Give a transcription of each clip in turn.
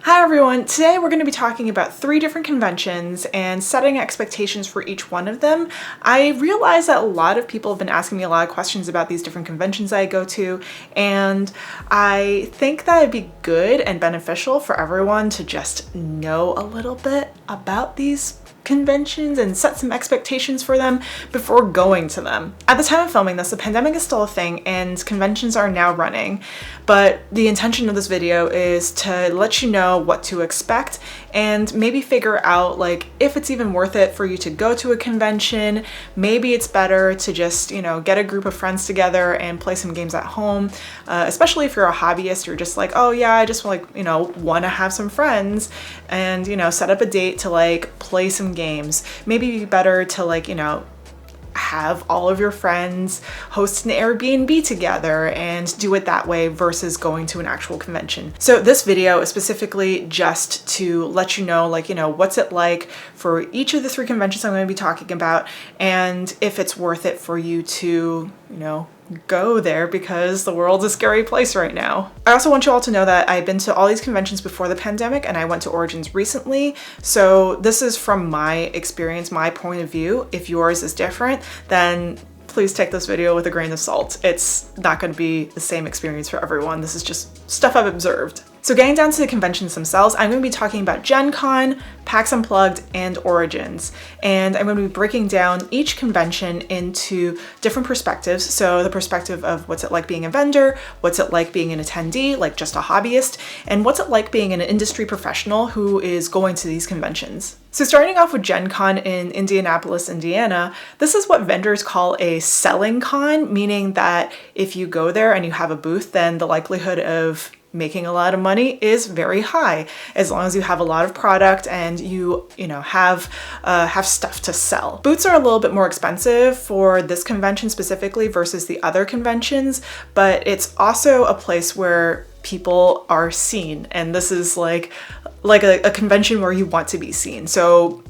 Hi everyone! Today we're going to be talking about 3 different conventions and setting expectations for each one of them. I realize that a lot of people have been asking me a lot of questions about these different conventions I go to, and I think that it'd be good and beneficial for everyone to just know a little bit about these conventions and set some expectations for them before going to them. At the time of filming this, the pandemic is still a thing and conventions are now running, but the intention of this video is to let you know what to expect and maybe figure out like if it's even worth it for you to go to a convention. Maybe it's better to just, get a group of friends together and play some games at home, especially if you're a hobbyist. You're just like, oh yeah, I just want to have some friends and, set up a date to play some games. Maybe it'd be better to have all of your friends host an Airbnb together and do it that way versus going to an actual convention. So this video is specifically just to let you know, what's it like for each of the 3 conventions I'm going to be talking about, and if it's worth it for you to, go there, because the world's a scary place right now. I also want you all to know that I've been to all these conventions before the pandemic, and I went to Origins recently. So this is from my experience, my point of view. If yours is different, then please take this video with a grain of salt. It's not going to be the same experience for everyone. This is just stuff I've observed. So getting down to the conventions themselves, I'm going to be talking about GenCon, PAX Unplugged, and Origins. And I'm going to be breaking down each convention into different perspectives. So the perspective of what's it like being a vendor, what's it like being an attendee, like just a hobbyist, and what's it like being an industry professional who is going to these conventions. So starting off with GenCon in Indianapolis, Indiana, this is what vendors call a selling con, meaning that if you go there and you have a booth, then the likelihood of making a lot of money is very high, as long as you have a lot of product and you have stuff to sell. Booths are a little bit more expensive for this convention specifically versus the other conventions, but it's also a place where people are seen, and this is like a convention where you want to be seen. So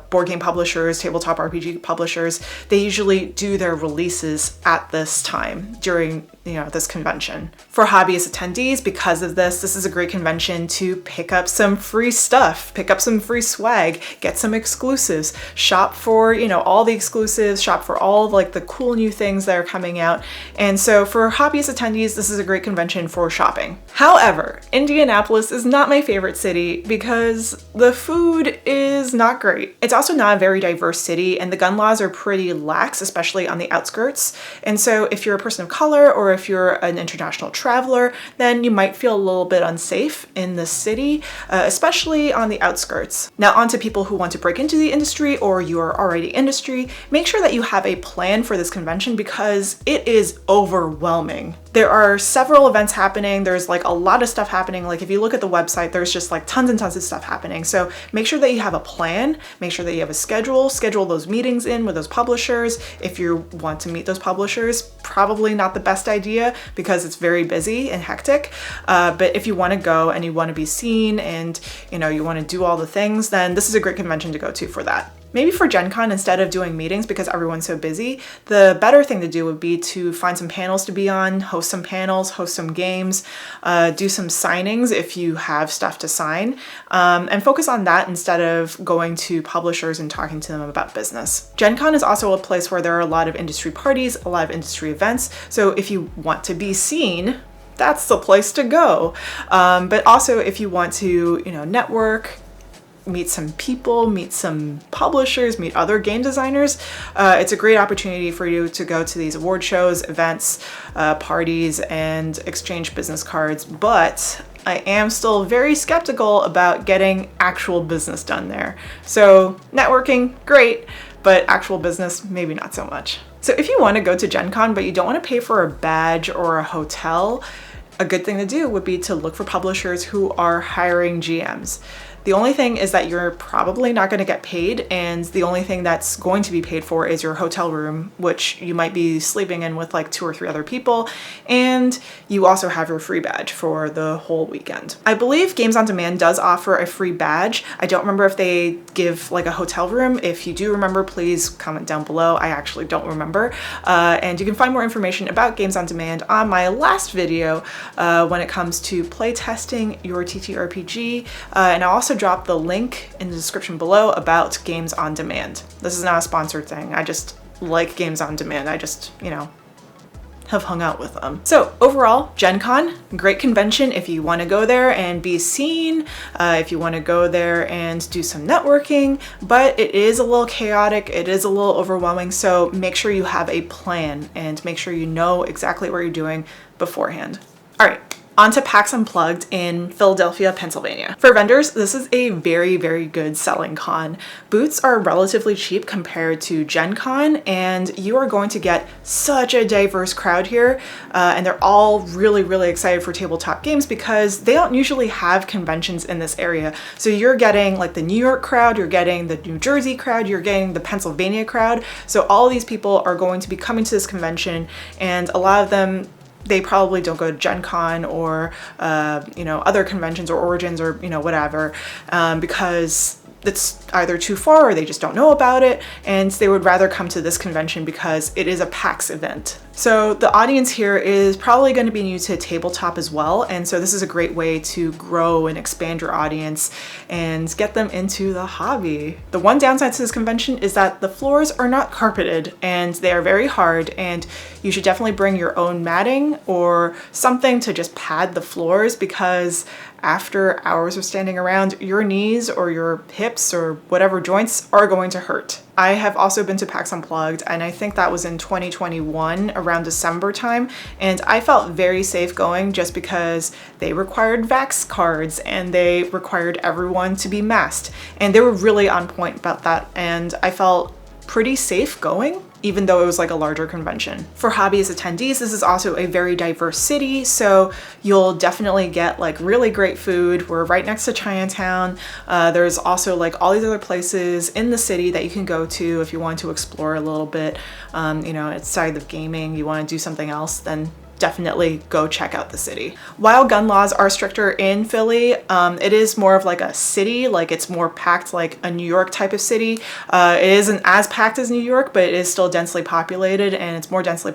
board game publishers, tabletop RPG publishers, they usually do their releases at this time during this convention. For hobbyist attendees, because of this is a great convention to pick up some free stuff, pick up some free swag, get some exclusives, shop for all the exclusives, shop for all of the cool new things that are coming out. And so for hobbyist attendees, this is a great convention for shopping. However, Indianapolis is not my favorite city because the food is not great. It's also not a very diverse city, and the gun laws are pretty lax, especially on the outskirts. And so if you're a person of color or if you're an international traveler, then you might feel a little bit unsafe in the city, especially on the outskirts. Now, on to people who want to break into the industry or you are already industry, make sure that you have a plan for this convention because it is overwhelming. There are several events happening. There's a lot of stuff happening. If you look at the website, there's just tons and tons of stuff happening. So make sure that you have a plan, make sure that you have a schedule those meetings in with those publishers. If you want to meet those publishers, probably not the best idea because it's very busy and hectic. But if you want to go and you want to be seen and you want to do all the things, then this is a great convention to go to for that. Maybe for GenCon, instead of doing meetings because everyone's so busy, the better thing to do would be to find some panels to be on, host some panels, host some games, do some signings if you have stuff to sign, and focus on that instead of going to publishers and talking to them about business. GenCon is also a place where there are a lot of industry parties, a lot of industry events, so if you want to be seen, that's the place to go. But also if you want to, network, meet some people, meet some publishers, meet other game designers, it's a great opportunity for you to go to these award shows, events, parties, and exchange business cards. But I am still very skeptical about getting actual business done there. So networking, great, but actual business, maybe not so much. So if you want to go to GenCon, but you don't want to pay for a badge or a hotel, a good thing to do would be to look for publishers who are hiring GMs. The only thing is that you're probably not going to get paid, and the only thing that's going to be paid for is your hotel room, which you might be sleeping in with 2 or 3 other people, and you also have your free badge for the whole weekend. I believe Games on Demand does offer a free badge. I don't remember if they give a hotel room. If you do remember, please comment down below. I actually don't remember. And you can find more information about Games on Demand on my last video when it comes to playtesting your TTRPG. And I'll also drop the link in the description below about games on demand. This is not a sponsored thing. I just like games on demand. I just, have hung out with them. So overall, GenCon, great convention if you want to go there and be seen, if you want to go there and do some networking, but it is a little chaotic, it is a little overwhelming, so make sure you have a plan and make sure you know exactly what you're doing beforehand. All right. On to PAX Unplugged in Philadelphia, Pennsylvania. For vendors, this is a very, very good selling con. Booths are relatively cheap compared to GenCon, and you are going to get such a diverse crowd here, and they're all really, really excited for tabletop games because they don't usually have conventions in this area. So you're getting like the New York crowd, you're getting the New Jersey crowd, you're getting the Pennsylvania crowd. So all these people are going to be coming to this convention, and a lot of them, they probably don't go to GenCon or, other conventions or Origins or, whatever, because it's either too far or they just don't know about it, and they would rather come to this convention because it is a PAX event. So the audience here is probably going to be new to tabletop as well, and so this is a great way to grow and expand your audience and get them into the hobby. The one downside to this convention is that the floors are not carpeted and they are very hard, and you should definitely bring your own matting or something to just pad the floors, because after hours of standing around, your knees or your hips or whatever joints are going to hurt. I have also been to PAX Unplugged, and I think that was in 2021 around December time, and I felt very safe going just because they required vax cards and they required everyone to be masked, and they were really on point about that, and I felt pretty safe going, even though it was like a larger convention. For hobbyist attendees, this is also a very diverse city, so you'll definitely get like really great food. We're right next to Chinatown. There's also like all these other places in the city that you can go to if you want to explore a little bit. Outside of gaming, you want to do something else, then definitely go check out the city. While gun laws are stricter in Philly, it is more of like a city, like it's more packed like a New York type of city. It isn't as packed as New York, but it is still densely populated, and it's more densely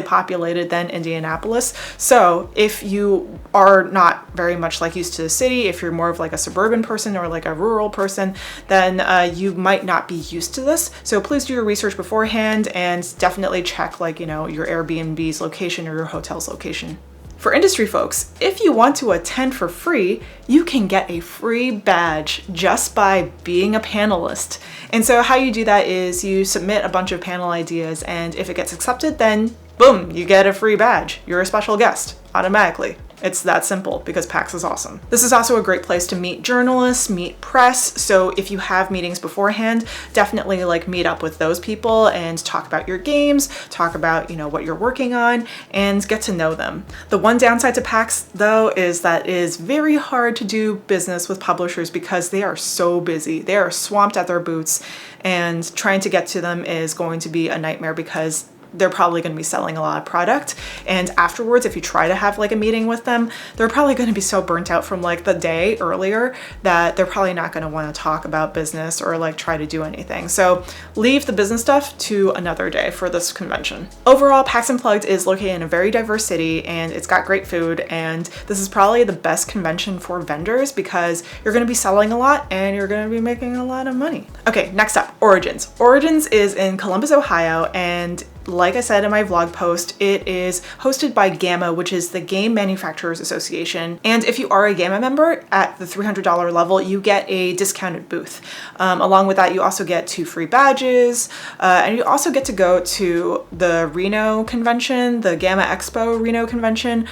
populated than Indianapolis. So if you are not very much like used to the city, if you're more of like a suburban person or like a rural person, then you might not be used to this. So please do your research beforehand and definitely check like, your Airbnb location or your hotel's location. For industry folks, if you want to attend for free, you can get a free badge just by being a panelist. And so how you do that is you submit a bunch of panel ideas, and if it gets accepted, then boom, you get a free badge. You're a special guest automatically. It's that simple because PAX is awesome. This is also a great place to meet journalists, meet press. So if you have meetings beforehand, definitely like meet up with those people and talk about your games, talk about, what you're working on, and get to know them. The one downside to PAX though is that it is very hard to do business with publishers because they are so busy. They are swamped at their booths, and trying to get to them is going to be a nightmare because they're probably going to be selling a lot of product, and afterwards, if you try to have like a meeting with them, they're probably going to be so burnt out from like the day earlier that they're probably not going to want to talk about business or like try to do anything. So leave the business stuff to another day for this convention. Overall, PAX Unplugged is located in a very diverse city, and it's got great food, and this is probably the best convention for vendors because you're going to be selling a lot and you're going to be making a lot of money. Okay, next up, Origins. Origins is in Columbus, Ohio, and like I said in my vlog post, it is hosted by GAMA, which is the Game Manufacturers Association. And if you are a GAMA member at the $300 level, you get a discounted booth. Along with that, you also get 2 free badges, and you also get to go to the Reno convention, the GAMA Expo Reno convention,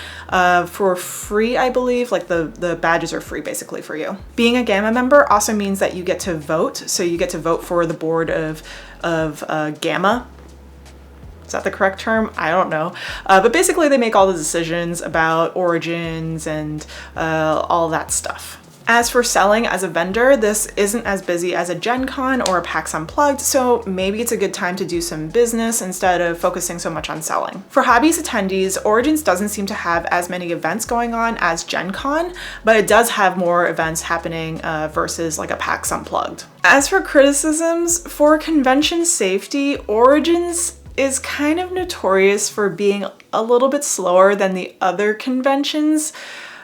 for free, I believe. Like the badges are free basically for you. Being a GAMA member also means that you get to vote. So you get to vote for the board of GAMA. Is that the correct term? I don't know. But basically they make all the decisions about Origins and all that stuff. As for selling as a vendor, this isn't as busy as a GenCon or a PAX Unplugged, so maybe it's a good time to do some business instead of focusing so much on selling. For hobbies attendees, Origins doesn't seem to have as many events going on as GenCon, but it does have more events happening versus like a PAX Unplugged. As for criticisms, for convention safety, Origins is kind of notorious for being a little bit slower than the other conventions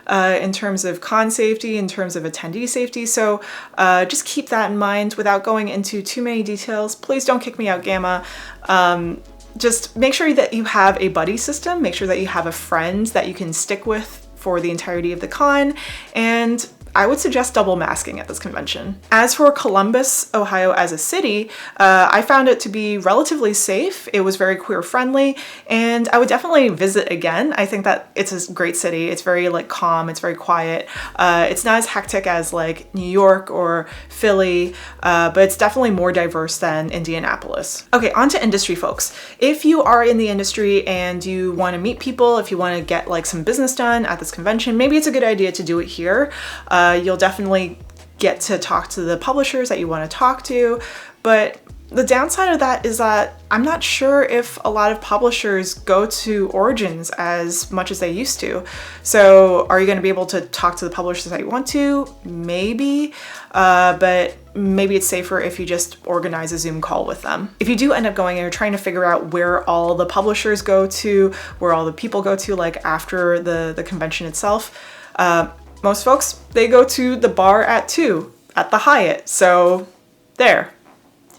in terms of con safety, in terms of attendee safety. So just keep that in mind without going into too many details. Please don't kick me out, Gamma. Just make sure that you have a buddy system, make sure that you have a friend that you can stick with for the entirety of the con, and I would suggest double masking at this convention. As for Columbus, Ohio as a city, I found it to be relatively safe. It was very queer friendly, and I would definitely visit again. I think that it's a great city. It's very like calm, it's very quiet. It's not as hectic as like New York or Philly, but it's definitely more diverse than Indianapolis. Okay, on to industry folks. If you are in the industry and you want to meet people, if you want to get like some business done at this convention, maybe it's a good idea to do it here. You'll definitely get to talk to the publishers that you want to talk to, but the downside of that is that I'm not sure if a lot of publishers go to Origins as much as they used to. So are you going to be able to talk to the publishers that you want to? Maybe, but maybe it's safer if you just organize a Zoom call with them. If you do end up going and you're trying to figure out where all the publishers go to, where all the people go to, like after the convention itself, most folks, they go to the bar at 2 at the Hyatt. So there.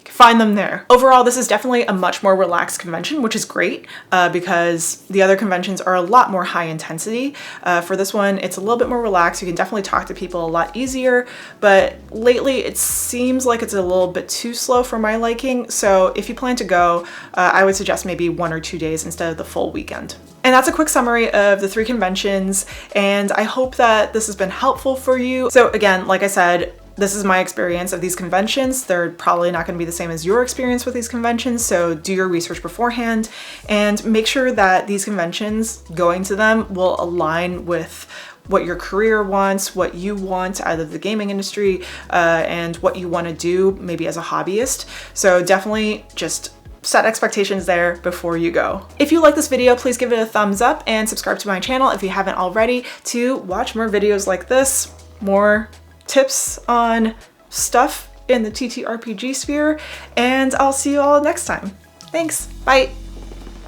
Find them there. Overall, this is definitely a much more relaxed convention, which is great because the other conventions are a lot more high intensity. For this one, it's a little bit more relaxed. You can definitely talk to people a lot easier, but lately it seems like it's a little bit too slow for my liking. So if you plan to go, I would suggest maybe 1 or 2 days instead of the full weekend. And that's a quick summary of the 3 conventions, and I hope that this has been helpful for you. So again, like I said, this is my experience of these conventions. They're probably not going to be the same as your experience with these conventions, so do your research beforehand and make sure that these conventions, going to them, will align with what your career wants, what you want out of the gaming industry, and what you want to do maybe as a hobbyist. So definitely just set expectations there before you go. If you like this video, please give it a thumbs up and subscribe to my channel if you haven't already to watch more videos like this, more tips on stuff in the TTRPG sphere, and I'll see you all next time. Thanks, bye!